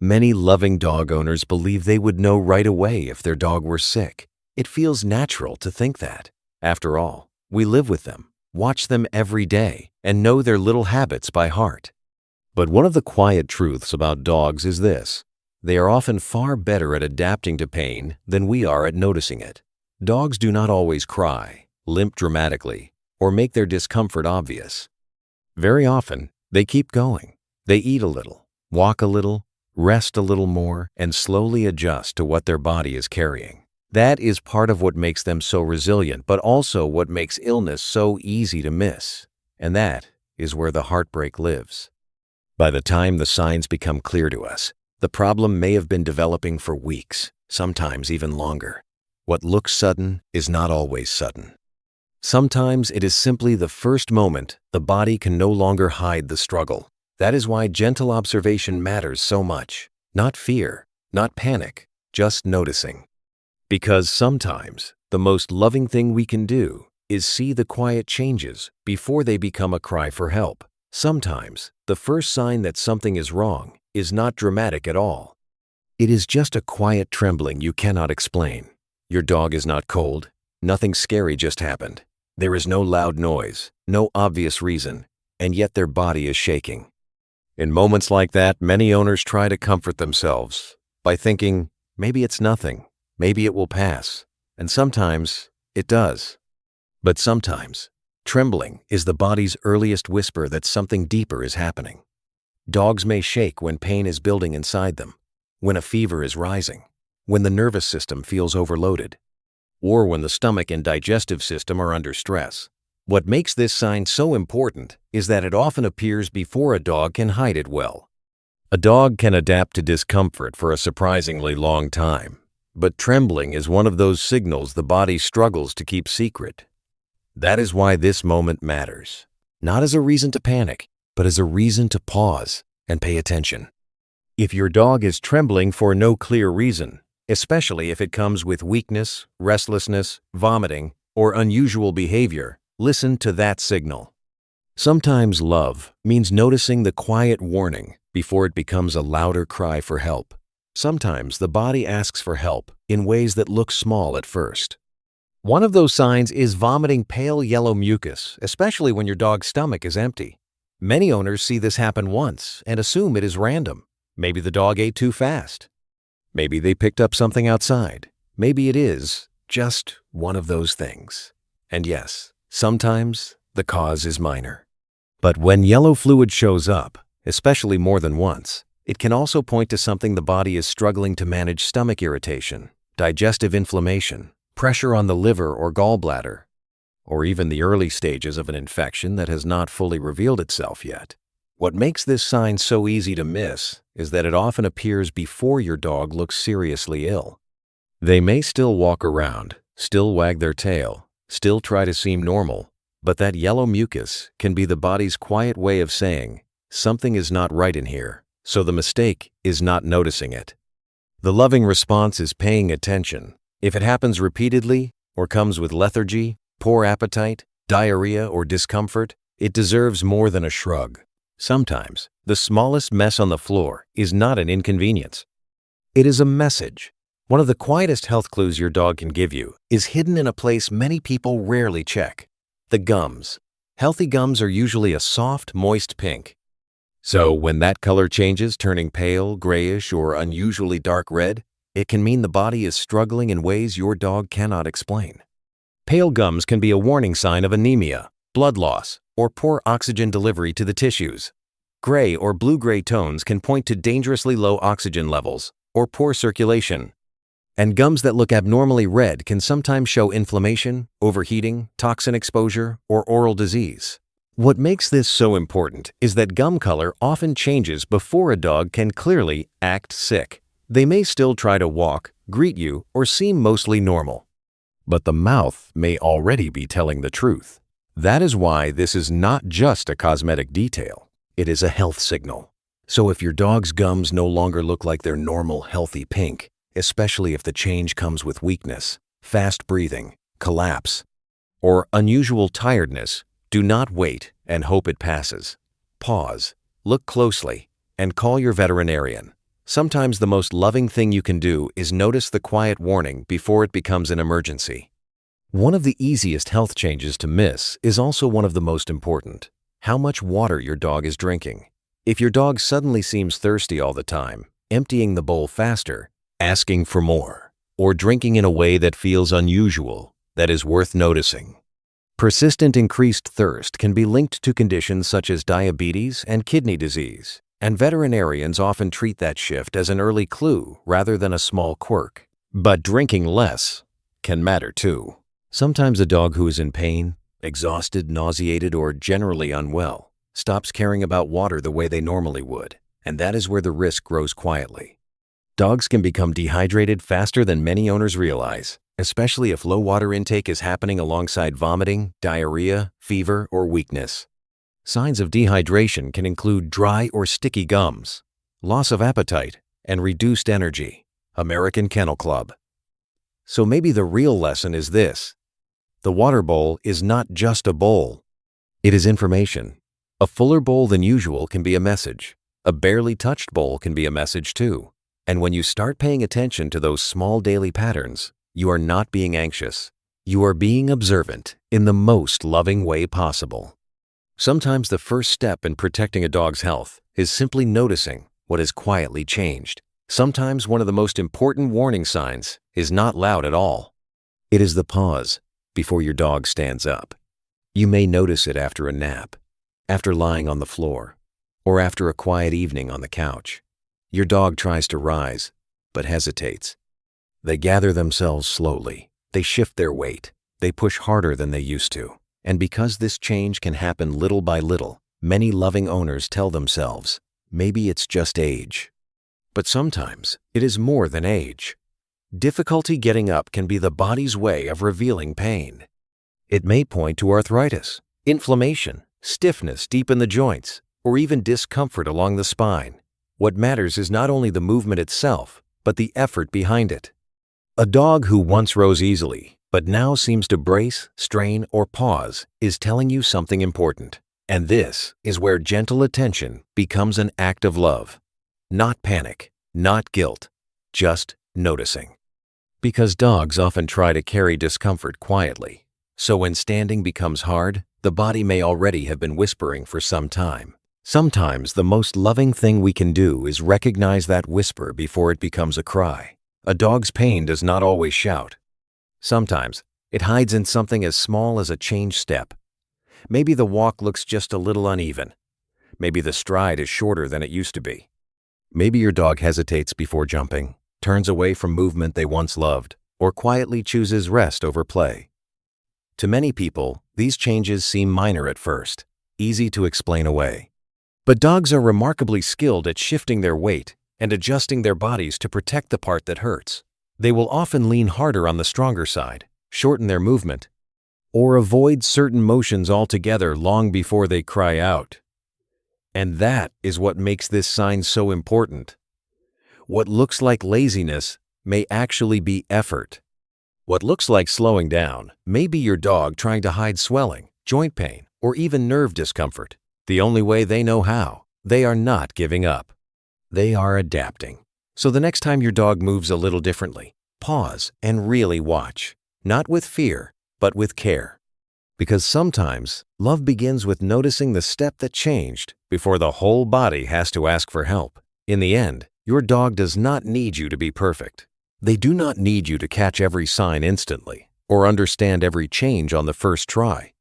Many loving dog owners believe they would know right away if their dog were sick. It feels natural to think that. After all, we live with them, watch them every day, and know their little habits by heart. But one of the quiet truths about dogs is this: they are often far better at adapting to pain than we are at noticing it. Dogs do not always cry, limp dramatically, or make their discomfort obvious. Very often, they keep going. They eat a little, walk a little, rest a little more, and slowly adjust to what their body is carrying. That is part of what makes them so resilient, but also what makes illness so easy to miss. And that is where the heartbreak lives. By the time the signs become clear to us, the problem may have been developing for weeks, sometimes even longer. What looks sudden is not always sudden. Sometimes it is simply the first moment the body can no longer hide the struggle. That is why gentle observation matters so much. Not fear, not panic, just noticing. Because sometimes the most loving thing we can do is see the quiet changes before they become a cry for help. Sometimes the first sign that something is wrong is not dramatic at all. It is just a quiet trembling you cannot explain. Your dog is not cold. Nothing scary just happened. There is no loud noise, no obvious reason, and yet their body is shaking. In moments like that, many owners try to comfort themselves by thinking, maybe it's nothing, maybe it will pass, and sometimes it does. But sometimes, trembling is the body's earliest whisper that something deeper is happening. Dogs may shake when pain is building inside them, when a fever is rising, when the nervous system feels overloaded, or when the stomach and digestive system are under stress. What makes this sign so important is that it often appears before a dog can hide it well. A dog can adapt to discomfort for a surprisingly long time, but trembling is one of those signals the body struggles to keep secret. That is why this moment matters, not as a reason to panic, but as a reason to pause and pay attention. If your dog is trembling for no clear reason, especially if it comes with weakness, restlessness, vomiting, or unusual behavior, listen to that signal. Sometimes love means noticing the quiet warning before it becomes a louder cry for help. Sometimes the body asks for help in ways that look small at first. One of those signs is vomiting pale yellow mucus, especially when your dog's stomach is empty. Many owners see this happen once and assume it is random. Maybe the dog ate too fast. Maybe they picked up something outside. Maybe it is just one of those things. And yes, sometimes the cause is minor. But when yellow fluid shows up, especially more than once, it can also point to something the body is struggling to manage: stomach irritation, digestive inflammation, pressure on the liver or gallbladder, or even the early stages of an infection that has not fully revealed itself yet. What makes this sign so easy to miss is that it often appears before your dog looks seriously ill. They may still walk around, still wag their tail, still try to seem normal, but that yellow mucus can be the body's quiet way of saying, something is not right in here, so the mistake is not noticing it. The loving response is paying attention. If it happens repeatedly, or comes with lethargy, poor appetite, diarrhea, or discomfort, it deserves more than a shrug. Sometimes, the smallest mess on the floor is not an inconvenience. It is a message. One of the quietest health clues your dog can give you is hidden in a place many people rarely check: the gums. Healthy gums are usually a soft, moist pink. So when that color changes, turning pale, grayish, or unusually dark red, it can mean the body is struggling in ways your dog cannot explain. Pale gums can be a warning sign of anemia, blood loss, or poor oxygen delivery to the tissues. Gray or blue-gray tones can point to dangerously low oxygen levels or poor circulation. And gums that look abnormally red can sometimes show inflammation, overheating, toxin exposure, or oral disease. What makes this so important is that gum color often changes before a dog can clearly act sick. They may still try to walk, greet you, or seem mostly normal. But the mouth may already be telling the truth. That is why this is not just a cosmetic detail. It is a health signal. So if your dog's gums no longer look like their normal healthy pink, especially if the change comes with weakness, fast breathing, collapse, or unusual tiredness, do not wait and hope it passes. Pause, look closely, and call your veterinarian. Sometimes the most loving thing you can do is notice the quiet warning before it becomes an emergency. One of the easiest health changes to miss is also one of the most important: how much water your dog is drinking. If your dog suddenly seems thirsty all the time, emptying the bowl faster, asking for more, or drinking in a way that feels unusual, that is worth noticing. Persistent increased thirst can be linked to conditions such as diabetes and kidney disease, and veterinarians often treat that shift as an early clue rather than a small quirk. But drinking less can matter too. Sometimes a dog who is in pain, exhausted, nauseated, or generally unwell stops caring about water the way they normally would, and that is where the risk grows quietly. Dogs can become dehydrated faster than many owners realize, especially if low water intake is happening alongside vomiting, diarrhea, fever, or weakness. Signs of dehydration can include dry or sticky gums, loss of appetite, and reduced energy. American Kennel Club. So maybe the real lesson is this: the water bowl is not just a bowl. It is information. A fuller bowl than usual can be a message. A barely touched bowl can be a message too. And when you start paying attention to those small daily patterns, you are not being anxious. You are being observant in the most loving way possible. Sometimes the first step in protecting a dog's health is simply noticing what has quietly changed. Sometimes one of the most important warning signs is not loud at all. It is the pause before your dog stands up. You may notice it after a nap, after lying on the floor, or after a quiet evening on the couch. Your dog tries to rise, but hesitates. They gather themselves slowly. They shift their weight. They push harder than they used to. And because this change can happen little by little, many loving owners tell themselves, maybe it's just age. But sometimes it is more than age. Difficulty getting up can be the body's way of revealing pain. It may point to arthritis, inflammation, stiffness deep in the joints, or even discomfort along the spine. What matters is not only the movement itself, but the effort behind it. A dog who once rose easily, but now seems to brace, strain, or pause, is telling you something important. And this is where gentle attention becomes an act of love. Not panic, not guilt, just noticing. Because dogs often try to carry discomfort quietly. So when standing becomes hard, the body may already have been whispering for some time. Sometimes the most loving thing we can do is recognize that whisper before it becomes a cry. A dog's pain does not always shout. Sometimes it hides in something as small as a changed step. Maybe the walk looks just a little uneven. Maybe the stride is shorter than it used to be. Maybe your dog hesitates before jumping, turns away from movement they once loved, or quietly chooses rest over play. To many people, these changes seem minor at first, easy to explain away. But dogs are remarkably skilled at shifting their weight and adjusting their bodies to protect the part that hurts. They will often lean harder on the stronger side, shorten their movement, or avoid certain motions altogether long before they cry out. And that is what makes this sign so important. What looks like laziness may actually be effort. What looks like slowing down may be your dog trying to hide swelling, joint pain, or even nerve discomfort. The only way they know how. They are not giving up. They are adapting. So the next time your dog moves a little differently, pause and really watch. Not with fear, but with care. Because sometimes love begins with noticing the step that changed before the whole body has to ask for help. In the end, your dog does not need you to be perfect. They do not need you to catch every sign instantly or understand every change on the first try.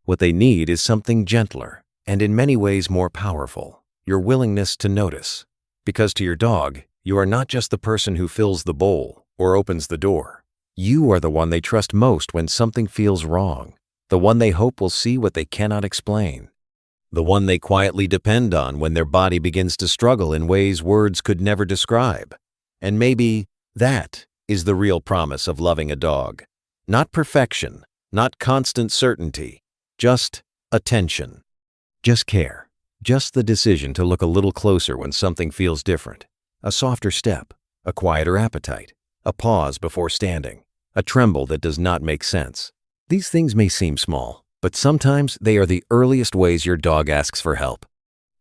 What they need is something gentler and in many ways more powerful: your willingness to notice. Because to your dog, you are not just the person who fills the bowl or opens the door. You are the one they trust most when something feels wrong, the one they hope will see what they cannot explain, the one they quietly depend on when their body begins to struggle in ways words could never describe. And maybe that is the real promise of loving a dog. Not perfection, not constant certainty, just attention, just care, just the decision to look a little closer when something feels different. A softer step, a quieter appetite, a pause before standing, a tremble that does not make sense. These things may seem small, but sometimes they are the earliest ways your dog asks for help.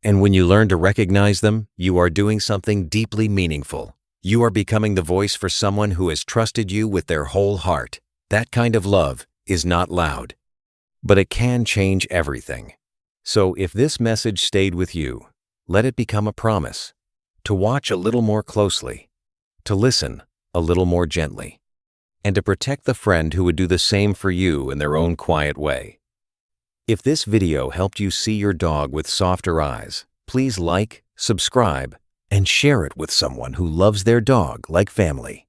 And when you learn to recognize them, you are doing something deeply meaningful. You are becoming the voice for someone who has trusted you with their whole heart. That kind of love is not loud, but it can change everything. So if this message stayed with you, let it become a promise to watch a little more closely, to listen a little more gently, and to protect the friend who would do the same for you in their own quiet way. If this video helped you see your dog with softer eyes, please like, subscribe, and share it with someone who loves their dog like family.